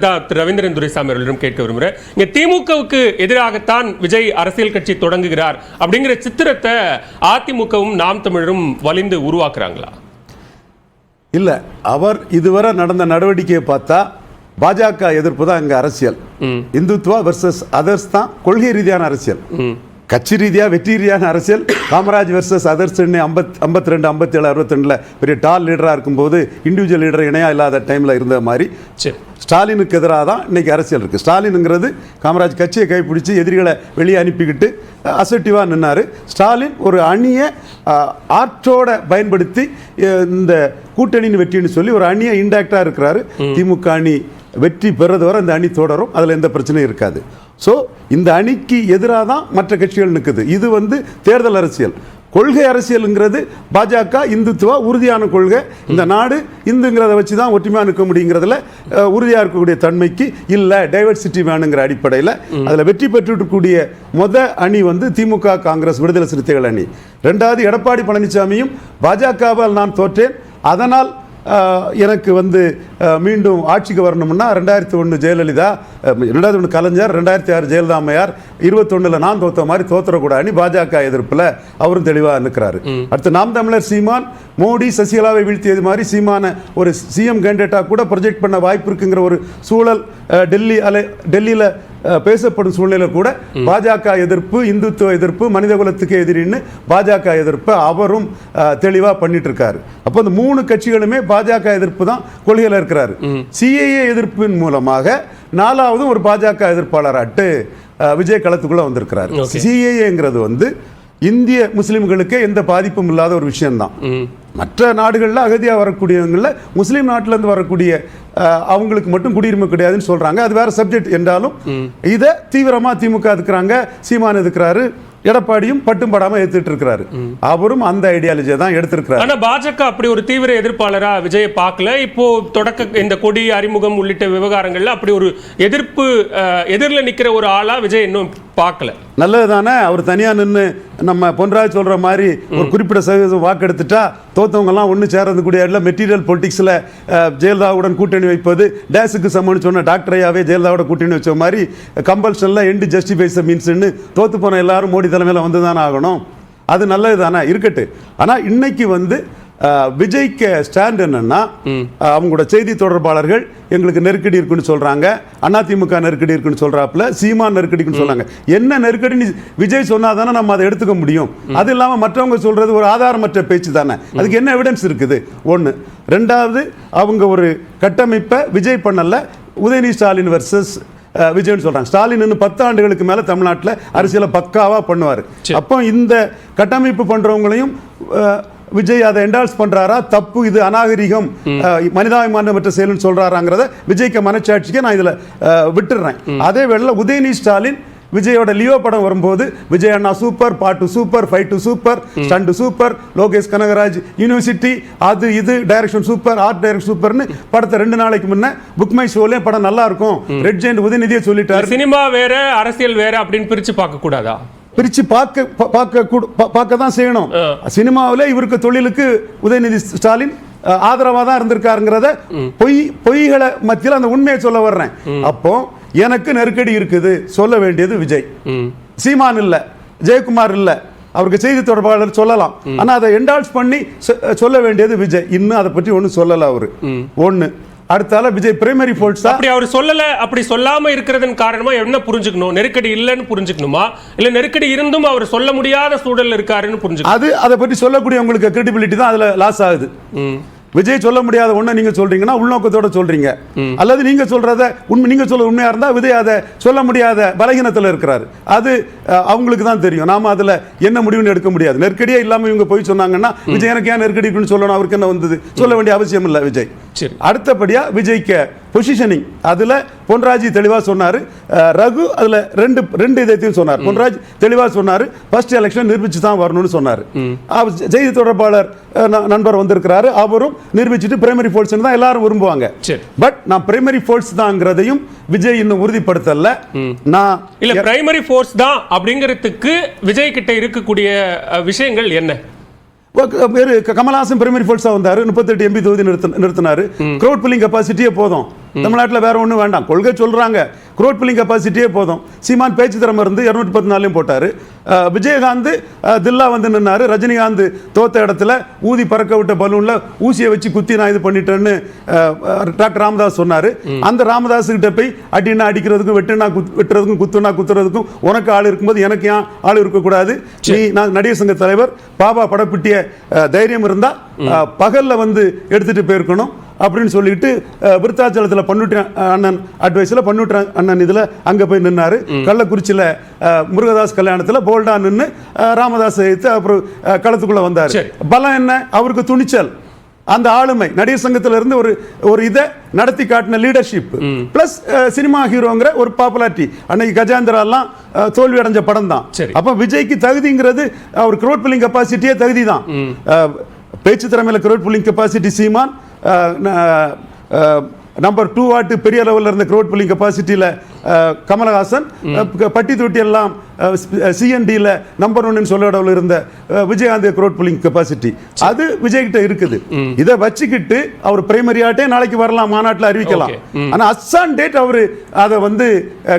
திரு ரவீந்திரன் துரைசாமி அவர்களிடம் கேட்க விரும்புகிறேன். இங்க திமுகவுக்கு எதிராகத்தான் விஜய் அரசியல் கட்சி தொடங்குகிறார் அப்படிங்கிற சித்திரத்தை அதிமுகவும் நாம் தமிழரும் வலிந்து உருவாக்குறாங்களா? இல்ல, அவர் இதுவரை நடந்த நடவடிக்கையை பார்த்தா பாஜக எதிர்ப்பு தான் இங்க அரசியல். இந்துத்துவா வெர்சஸ் அதர்ஸ் தான் கொள்கை ரீதியான அரசியல். கட்சி ரீதியா வெற்றி ரீதியான அரசியல் காமராஜ் வெர்சஸ் அதர்ஸ் 52, 57, 62 பெரிய டால் லீடரா இருக்கும்போது இண்டிவிஜுவல் லீடர் இணையா இல்லாத டைம்ல இருந்த மாதிரி ஸ்டாலினுக்கு எதிராக தான் இன்னைக்கு அரசியல் இருக்கு. ஸ்டாலினுங்கிறது காமராஜ் கட்சியை கைப்பிடிச்சு எதிரிகளை வெளியே அனுப்பிக்கிட்டு அசர்ட்டிவா நின்னாரு. ஸ்டாலின் ஒரு அணியை ஆற்றோட பயன்படுத்தி இந்த கூட்டணியின் வெற்றின்னு சொல்லி ஒரு அணியை இன்டாக்டா இருக்கிறாரு. திமுக அணி வெற்றி பெறது வரை அந்த அணி தொடரும், அதில் எந்த பிரச்சனையும் இருக்காது. ஸோ இந்த அணிக்கு எதிராக தான் மற்ற கட்சிகள் நிற்குது. இது தேர்தல் அரசியல். கொள்கை அரசியலுங்கிறது பாஜக இந்துத்துவா உறுதியான கொள்கை. இந்த நாடு இந்துங்கிறத வச்சு தான் ஒற்றுமையாக நிற்க முடியுங்கிறதுல உறுதியாக இருக்கக்கூடிய தன்மைக்கு இல்லை டைவர்சிட்டி வேணுங்கிற அடிப்படையில் அதில் வெற்றி பெற்றுக்கூடிய அணி திமுக காங்கிரஸ் விடுதலை சிறுத்தைகள் அணி. ரெண்டாவது எடப்பாடி பழனிசாமியும் பாஜகவால் நான் தோற்றேன், அதனால் எனக்கு மீண்டும் ஆட்சிக்கு வரணும்னா 2001 ஜெயலலிதா, 2001 கலைஞர், 2006 ஜெயலலிதா அம்மையார், 21 நான் தோத்த மாதிரி தோற்றக்கூடாது பாஜக எதிர்ப்பில் அவரும் தெளிவாக நிற்கிறாரு. அடுத்து நாம் தமிழர் சீமான் மோடி சசிகலாவை வீழ்த்தியது மாதிரி சீமான ஒரு சிஎம் கேண்டிடேட்டாக கூட ப்ரொஜெக்ட் பண்ண வாய்ப்பு இருக்குங்கிற ஒரு சூழல் டெல்லியில் பேசப்படும் சூழ்நிலை கூட பாஜக எதிர்ப்பு, இந்துத்துவ எதிர்ப்பு, மனிதகுலத்துக்கு எதிரின்னு பாஜக எதிர்ப்பு அவரும் தெளிவா பண்ணிட்டு இருக்காரு. அப்போ இந்த 3 கட்சிகளுமே பாஜக எதிர்ப்பு தான் கொள்கையில் இருக்கிறாரு. சிஏஏ எதிர்ப்பின் மூலமாக 4வது ஒரு பாஜக எதிர்ப்பாளராட்டு விஜய் களத்துக்குள்ள வந்திருக்கிறார். சிஏஏங்கிறது இந்திய முஸ்லிம்களுக்கு எந்த பாதிப்பும் இல்லாத ஒரு விஷயம்தான். மற்ற நாடுகளில் அகதியாக வரக்கூடியவங்களில் முஸ்லீம் நாட்டிலேருந்து வரக்கூடிய அவங்களுக்கு மட்டும் குடியுரிமை கிடையாதுன்னு சொல்றாங்க. அது வேற சப்ஜெக்ட் என்றாலும் இதை தீவிரமா திமுக எதிர்க்கிறாங்க, சீமான் எதிர்க்கிறாரு, எடப்பாடியும் பட்டும் படாம எடுத்துட்டு இருக்கிறாரு. அவரும் அந்த ஐடியாலஜியை தான் எடுத்திருக்கிறார். ஆனா பாஜக அப்படி ஒரு தீவிர எதிர்ப்பாளரா விஜயை பார்க்கல. இப்போ தொடக்க இந்த கொடி அறிமுகம் உள்ளிட்ட விவகாரங்கள்ல அப்படி ஒரு எதிர்ப்பு எதிரில் நிக்கிற ஒரு ஆளா விஜய் இன்னும் பார்க்கல. நல்லது தானே. அவர் தனியா நின்று நம்ம பொன்ராஜ் சொல்ற மாதிரி ஒரு குறிப்பிட்ட சதவீதம் வாக்கு எடுத்துட்டா தோத்தவங்க எல்லாம் ஒன்று சேர்றது கூடிய மெட்டீரியல் பொலிட்டிக்ஸ்ல ஜெயலலிதாவுடன் கூட்டணி வைப்பது டேஸுக்கு சமம்னு சொன்ன டாக்டர் ஐயாவே ஜெயலலிதாவோட கூட்டணி வச்ச மாதிரி கம்பல்ஷன்ல எண்ட் ஜஸ்டிஃபைஸ் மீன்ஸ்ன்னு தோத்து போன எல்லாரும் மோடி தலைமையில் வந்து தானே ஆகணும். அது நல்லது தானே, இருக்கட்டு. ஆனா இன்னைக்கு விஜய்க்கு ஸ்டாண்ட் என்னன்னா, அவங்களோட செய்தி தொடர்பாளர்கள் எங்களுக்கு நெருக்கடி இருக்குன்னு சொல்றாங்க, அதிமுக நெருக்கடி இருக்குன்னு சொல்றாப்புல, சீமான் நெருக்கடிக்குன்னு சொல்றாங்க. என்ன நெருக்கடி விஜய் சொன்னாதானே நம்ம அதை எடுத்துக்க முடியும். அது இல்லாம மற்றவங்க சொல்றது ஒரு ஆதாரமற்ற பேச்சு தானே. அதுக்கு என்ன எவிடன்ஸ் இருக்குது? ஒன்று. ரெண்டாவது, அவங்க ஒரு கட்டமைப்பை விஜய் பண்ணல, உதயநிதி ஸ்டாலின் வர்சஸ் விஜய்னு சொல்றாங்க. ஸ்டாலின் இன்னும் 10 ஆண்டுகளுக்கு மேல தமிழ்நாட்டில் அரசியலை பக்காவா பண்ணுவார். அப்போ இந்த கட்டமைப்பு பண்றவங்களையும் விஜய் அதை என்டால்ஸ் பண்றாரா, தப்பு, இது அநாகரிகம், மனிதாபிமானமற்ற செயல்னு சொல்றாராங்கிறத விஜய்க்கு மனச்சாட்சிக்கு நான் இதுல விட்டுறேன். அதே வேளை உதயநிதி ஸ்டாலின் விஜயோட லியோ படம் வரும்போது விஜய் அண்ணா சூப்பர், பாட்டு super, fight super, stunt super, Lokesh Kanagaraj university, அது இது டைரக்ஷன் சூப்பர், ஆர்ட் டைரக்ஷன் சூப்பர்னு படத்தை 2 நாளைக்கு முன்ன புக் மை ஷோல படம் நல்லா இருக்கும் ரெட் ஜெயண்ட் உதயநிதியே சொல்லிட்டாரு. சினிமா வேற அரசியல் வேற அப்படின்னு பிரிச்சு பார்க்க கூடாதா? பிரிச்சு பார்க்க தான் செய்யணும். சினிமாவில் இவருக்கு தொழிலுக்கு உதயநிதி ஸ்டாலின் ஆதரவா தான் இருந்திருக்காருங்கிறத பொய்களை மத்தியில் அந்த உண்மையை சொல்ல வர்றேன். அப்போ எனக்கு நெருக்கடி இருக்குது சொல்ல வேண்டியது விஜய், சீமான் இல்ல, ஜெயக்குமார் இல்ல. அவருக்கு செய்தி தொடர்பாளர் சொல்லலாம், ஆனா அதை என்டால்ஸ் பண்ணி சொல்ல வேண்டியது விஜய். இன்னும் அதை பற்றி ஒன்றும் சொல்லல அவரு. ஒண்ணு. அடுத்தால விஜய் பிரைமரி ஃபோர்ஸ் அப்படி அவர் சொல்லல. அப்படி சொல்லாம இருக்கிறதன் காரணமா என்ன புரிஞ்சுக்கணும்? நெருக்கடி இல்லைன்னு புரிஞ்சுக்கணுமா, இல்ல நெருக்கடி இருந்தும் அவர் சொல்ல முடியாத சூழல் இருக்காருன்னு புரிஞ்சுக்கணும்? அதை பற்றி சொல்லக்கூடியவங்களுக்கு கிரெடிபிலிட்டி தான் அதுல லாஸ் ஆகுது. விஜய் சொல்ல முடியாத ஒண்ணு நீங்க சொல்றீங்கன்னா உள்நோக்கத்தோட சொல்றீங்க, அல்லது நீங்க சொல்றத நீங்க சொல்ல உண்மையா இருந்தா விஜய் அதை சொல்ல முடியாத பலகீனத்தில் இருக்கிறாரு. அது அவங்களுக்கு தான் தெரியும். நாம அதுல என்ன முடிவுன்னு எடுக்க முடியாது. நெருக்கடியே இல்லாம இவங்க போய் சொன்னாங்கன்னா விஜய் எனக்கு ஏன் நெருக்கடி இருக்குன்னு சொல்லணும், அவருக்கு என்ன வந்தது, சொல்ல வேண்டிய அவசியம் இல்லை விஜய். அடுத்தபடியா விஜய்க்கு பொசிஷனிங், அதுல பொன்ராஜ் தெளிவா சொன்னாரு, ரகு அதுல ரெண்டு இதயத்தையும் சொன்னார். பொன்ராஜ் தெளிவா சொன்னாரு, ஃபர்ஸ்ட் எலெக்ஷன் நிரூபிச்சு தான் வரணும்னு சொன்னாரு. செய்தி தொடர்பாளர் நண்பர் வந்திருக்கிறாரு, அவரும் நிரூபிச்சுட்டு பிரைமரி ஃபோர்ஸ் தான் எல்லாரும் விரும்புவாங்க. பட் நான் பிரைமரி ஃபோர்ஸ் தான்ங்கிறதையும் விஜய் இன்னும் உறுதிப்படுத்தல. நான் இல்ல பிரைமரி ஃபோர்ஸ் தான் அப்படிங்கிறதுக்கு விஜய் கிட்ட இருக்கக்கூடிய விஷயங்கள் என்ன? கமல்ஹாசன் பிரைமரி ஃபோர்ஸா வந்தாரு, 38 MP தொகுதி நிறுத்தினாரு. கிரவுட் புல்லிங் கெபாசிட்டியே போதும். தமிழ்நாட்டில் வேற ஒன்றும் வேண்டாம். கொள்கை சொல்றாங்க, க்ரோட் பில்லிங் கெப்பாசிட்டியே போதும். சீமான் பேச்சு திறமை இருந்து 214 போட்டாரு. விஜயகாந்த் தில்லா வந்து நின்னாரு. ரஜினிகாந்த் தோத்த இடத்துல ஊதி பறக்க விட்ட பலூன்ல ஊசியை வச்சு குத்தி நான் இது பண்ணிட்டேன்னு டாக்டர் ராமதாஸ் சொன்னாரு. அந்த ராமதாஸ் கிட்ட போய் அடினா அடிக்கிறதுக்கும் வெட்டுறதுக்கும் குத்துனா குத்துறதுக்கும் உனக்கு ஆள் இருக்கும்போது எனக்கு ஏன் ஆள் இருக்கக்கூடாது? நீ நான் நடிகர் சங்க தலைவர், பாபா படப்பிட்டிய தைரியம் இருந்தா பகல்ல வந்து எடுத்துட்டு போயிருக்கணும் அப்படின்னு சொல்லிட்டு விருத்தாச்சலத்தில் பன்னுட்டி அண்ணன் அட்வைஸில் பன்னுட்டி அண்ணன் இதில் அங்கே போய் நின்னாரு. கள்ளக்குறிச்சியில் முருகதாஸ் கல்யாணத்தில் போல்டா நின்று ராமதாஸ் எடுத்து அப்புறம் களத்துக்குள்ள வந்தார். பலம் என்ன? அவருக்கு துணிச்சல், அந்த ஆளுமை, நடிகர் சங்கத்தில் இருந்து ஒரு இதை நடத்தி காட்டின லீடர்ஷிப் பிளஸ் சினிமா ஹீரோங்கிற ஒரு பாப்புலாரிட்டி. அன்னைக்கு கஜேந்திரா எல்லாம் தோல்வி அடைஞ்ச படம் தான். அப்ப விஜய்க்கு தகுதிங்கிறது அவர் க்ரோட் புல்லிங் கெப்பாசிட்டியே தகுதி தான். பேச்சு திறமையில க்ரோட் புல்லிங் கெப்பாசிட்டி சீமான், நம்பர் 2 வாட்டு பெரிய லெவலில் இருந்த க்ரோட் புல்லிங் கெப்பாசிட்டியில் கமலஹாசன், பட்டி தொட்டி எல்லாம் சிஎன்டியில் நம்பர் 1 சொல்ல அளவில் இருந்த விஜயகாந்த் க்ரோட் புல்லிங் கெப்பாசிட்டி அது விஜய் கிட்ட இருக்குது. இதை வச்சுக்கிட்டு அவர் பிரைமரியாட்டே நாளைக்கு வரலாம், மாநாட்டில் அறிவிக்கலாம். ஆனா அசான் டேட் அவர் அதை வந்து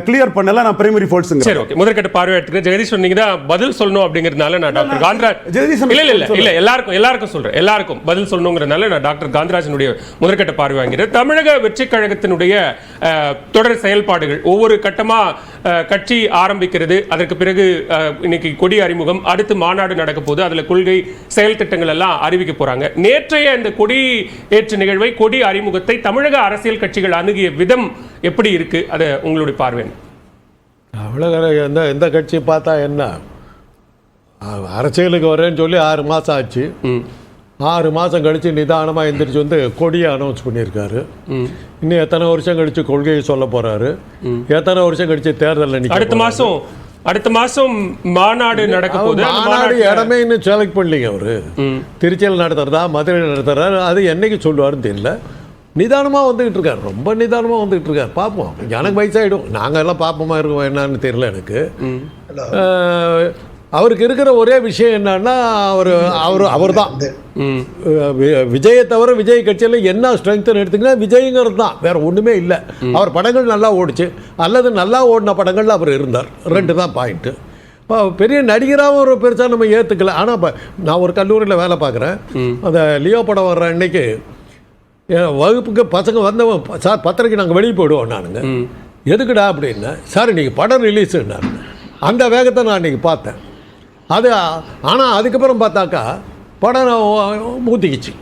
கிளியர் பண்ணல. நான் பிரைமரி ஃபோர்ஸுங்க. சரி, ஓகே. முதற்கட்ட பார்வையாட்டுக்கு ஜெகதீஷ் சொன்னீங்க தான் பதில் சொல்லணும் அப்படிங்கிறதுனால நான் டாக்டர் காந்தராஜ் இல்ல எல்லாருக்கும் சொல்றேன், எல்லாருக்கும் பதில் சொல்லணுங்கிறதுனால நான் டாக்டர் காந்தராஜனுடைய முதற்கட்ட பார்வை வாங்கிறேன். தமிழக வெற்றி கழகத்தினுடைய தொடர் செயல்பாடுகள் ஒவ்வொரு கட்டமா கட்சி ஆரம்பிக்கிறது, அதற்கு பிறகு இன்னைக்கு கொடி அறிமுகம், அடுத்து மாநாடு நடக்க போது, அதுல கொள்கை செயல் திட்டங்கள் எல்லாம் அறிவிக்க போறாங்க. நேற்றைய இந்த கொடி ஏற்று நிகழ்வை, கொடி அறிமுகத்தை தமிழக அரசியல் கட்சிகள் அணுகிய விதம் எப்படி இருக்கு? அது உங்களுடைய பார்வை? தமிழக எந்த கட்சி பார்த்தா என்ன, அரசியலுக்கு வரேன்னு சொல்லி 6 மாசம் ஆச்சு. 6 மாதம் கழித்து நிதானமாக எந்திரிச்சு வந்து கொடியை அனௌன்ஸ் பண்ணியிருக்காரு. இன்னும் எத்தனை வருஷம் கழித்து கொள்கையை சொல்ல போகிறாரு, எத்தனை வருஷம் கழித்து தேர்தலில் அடுத்த மாதம் மாநாடு நடக்க போகுது. மாநாடு இடமே இன்னும் செலக்ட் பண்ணலிங்க. அவர் திருச்சியில் நடத்துறதா மதுரையில் நடத்துறாரு, அது என்னைக்கு சொல்லுவாருன்னு தெரியல. நிதானமாக வந்துக்கிட்டு இருக்கார், ரொம்ப நிதானமாக வந்துக்கிட்டு இருக்கார். பார்ப்போம், எனக்கு வயசாகிடும், நாங்கள் எல்லாம் பார்ப்போமா இருக்கோம் என்னன்னு தெரியல எனக்கு. அவருக்கு இருக்கிற ஒரே விஷயம் என்னன்னா அவர் தான் விஜயை தவிர விஜய் கட்சியில் என்ன ஸ்ட்ரென்த்னு எடுத்திங்கன்னா விஜய்ங்கிறது தான், வேற ஒன்றுமே இல்லை. அவர் படங்கள் நல்லா ஓடிச்சு அல்லது நல்லா ஓடின படங்களில் அவர் இருந்தார், 2 தான் பாயிண்ட்டு. பெரிய நடிகராகவும் ஒரு பெருசாக நம்ம ஏற்றுக்கல. ஆனால் நான் ஒரு கல்லூரியில் வேலை பார்க்குறேன். அந்த லியோ படம் வர்ற அன்னைக்கு வகுப்புக்கு பசங்க வந்தவன், சார் பத்திரிக்கை நாங்கள் வெளியே போயிடுவோம் நானுங்க. எதுக்குடா அப்படின்னா, சார் இன்றைக்கி படம் ரிலீஸுன்னார். அந்த வேகத்தை நான் இன்றைக்கி பார்த்தேன். அது ஆனால் அதுக்கப்புறம் பார்த்தாக்கா படம் ஊற்றிக்கிச்சு.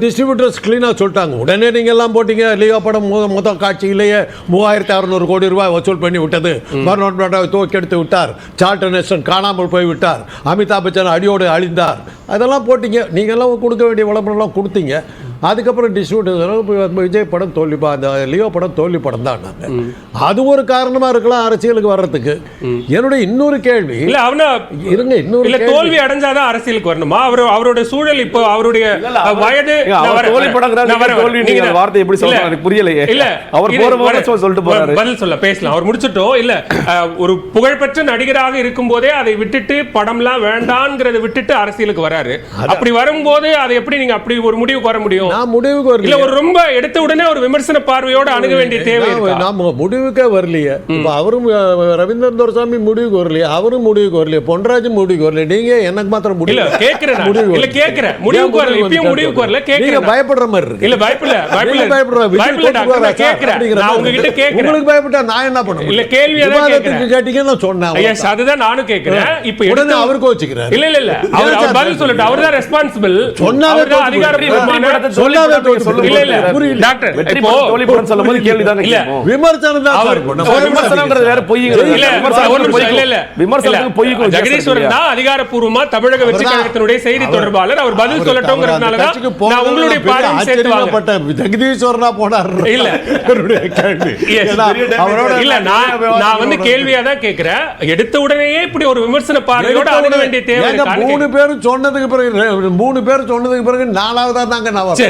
டிஸ்ட்ரிபியூட்டர்ஸ் க்ளீனாக சொல்லிட்டாங்க, உடனே நீங்கள் எல்லாம் போட்டிங்க, லியோ படம் மொத்தம் காட்சியிலேயே 3600 கோடி ரூபாய் வசூல் பண்ணி விட்டது, மர்னாட் பிராடாவை தூக்கெடுத்து விட்டார், சார்ல்டன் ஹெஸ்டன் காணாமல் போய் விட்டார், அமிதாப் பச்சன் அடியோடு அழிந்தார், அதெல்லாம் போட்டிங்க. நீங்கள்லாம் கொடுக்க வேண்டிய விளம்பரம்லாம் கொடுத்தீங்க. அதுக்கப்புறம் டிஸ்ட்ரிபியூட்டர் விஜய் படம் தோல்வி, அந்த லியோ படம் தோல்வி படம் தான். அது ஒரு காரணமாக இருக்கலாம் அரசியலுக்கு வர்றதுக்கு. என்னுடைய இன்னொரு கேள்வி, இருங்க, இன்னொரு தோல்வி அடைஞ்சாதான் அரசியலுக்கு வரணுமா? அவரோட சூழல் இப்போ அவருடைய வயது வார்த்தை எப்படி சொல்றாரு புரியலையே. இல்ல அவர் சொல்லிட்டு போறாரு, பதில் சொல்ல பேசலாம், அவர் முடிச்சிட்டோம். இல்ல ஒரு புகழ்பெற்ற நடிகராக இருக்கும் போதே அதை விட்டுட்டு படம்லாம் வேண்டாம்ங்கிறத விட்டுட்டு அரசியலுக்கு வராரு. அப்படி வரும்போது அதை எப்படி நீங்க அப்படி ஒரு முடிவுக்கு வர முடியும்? நான் முடிவுக்கு வரல. இல்ல ஒரு ரொம்ப எடுத்த உடனே ஒரு விமர்சன பார்வையோட அணுக வேண்டிய தேவை இருக்கு. நாம முடிவுக்கே வரலையே. இப்ப அவரும் ரவீந்திரன் துரைசாமி முடிவுக்கு வரலையே, அவரும் முடிவுக்கு வரலையே, பொன்ராஜ் முடிவுக்கு வரல. நீங்க எனக்கு மாத்திரம் முடிவு இல்ல கேக்குறேன், இல்ல கேக்குறேன், முடிவுக்கு வரல, இப்பயும் முடிவுக்கு வரல. கேக்குறீங்க, பயப்படுற மாதிரி இருக்கு. இல்ல பயப்படல கேக்குறேன். நான் உங்ககிட்ட கேக்குறேன், உங்களுக்கு பயப்பட்டா நான் என்ன பண்ணுவேன்? இல்ல கேள்வி எல்லாம் கேட்டீங்கன்னு நான் சொன்னேன். எஸ், அதுதான் நானும் கேக்குறேன். இப்ப உடனே அவர் கோச்சிக்கிறார். இல்ல இல்ல இல்ல, அவர் பதில் சொல்லட்டும். அவர் தான் ரெஸ்பான்சிபிள். சொன்னாவே அதிகாரப்பூர்வமான அதிகாரப்பூர்வமா தமிழக வெற்றி கழகத்தினுடைய செய்தி தொடர்பாளர், அவர் பதில் சொல்லட்டும்ங்கிறதுனாலதான் நான் உங்களுடைய பார்வையை சேர்த்து வாங்கப்பட்ட ஜெகதீஸ்வரனா போனார். இல்ல இல்ல, நான் வந்து கேள்வியா தான் கேட்கிறேன். எடுத்த உடனேயே இப்படி ஒரு விமர்சன பார்வையோட அணுக வேண்டிய தேவை. 3 பேரும் சொன்னதுக்கு பிறகு 4ஆவதா தாங்க நான்